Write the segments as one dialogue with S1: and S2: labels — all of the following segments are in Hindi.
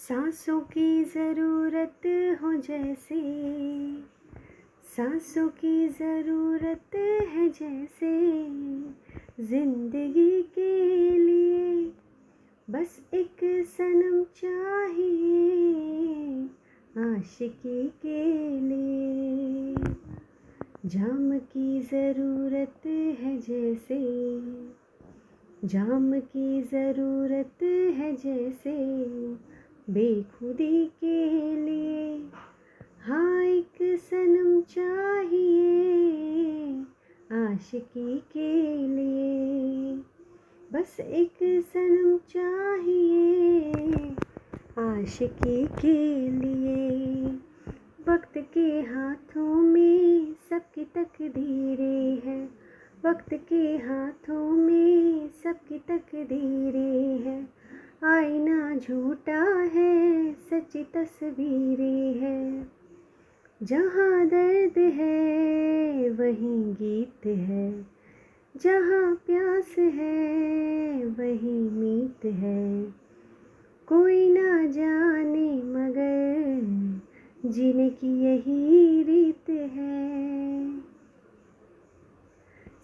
S1: सांसों की ज़रूरत हो जैसे, सांसों की ज़रूरत है जैसे, जिंदगी के लिए बस एक सनम चाहिए, आशिकी के लिए। जाम की ज़रूरत है जैसे, जाम की ज़रूरत है जैसे, बेखुदी के लिए हाँ एक सनम चाहिए, आशिकी के लिए बस एक सनम चाहिए, आशिकी के लिए। वक्त के हाथों में सबकी तकदीरें हैं, वक्त के हाथों में सबकी तकदीरें हैं। आईना झूठा है, सच्ची तस्वीरें हैं। जहाँ दर्द है वहीं गीत है, जहाँ प्यास है वहीं मीत है। कोई ना जाने मगर जीने की यही रीत है।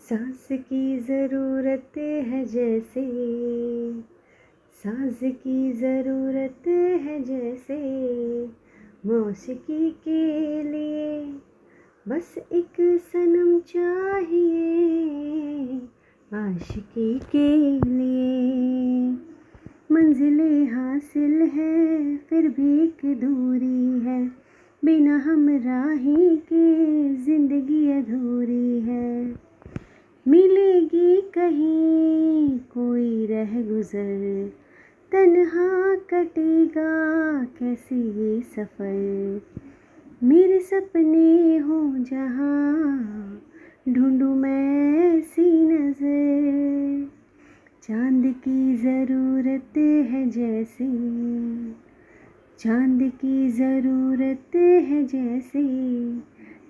S1: सांस की ज़रूरत है जैसे, सांस की ज़रूरत है जैसे, मौसिकी के लिए बस एक सनम चाहिए, आशिकी के लिए। मंजिलें हासिल है फिर भी एक दूरी है, बिना हमराही के जिंदगी अधूरी है। मिलेगी कहीं कोई रह गुजर, तन्हा कटेगा कैसे ये सफ़र। मेरे सपने हो जहाँ ढूंढूं मैं ऐसी नज़र। चांद की ज़रूरत है जैसे, चांद की ज़रूरत है जैसे,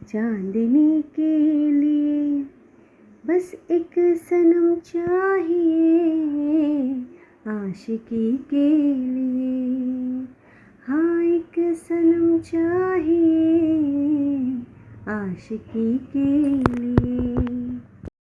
S1: चांदनी के लिए बस एक सनम चाहिए, आशिकी के लिए। हाँ एक सनम चाहिए, आशिकी के लिए।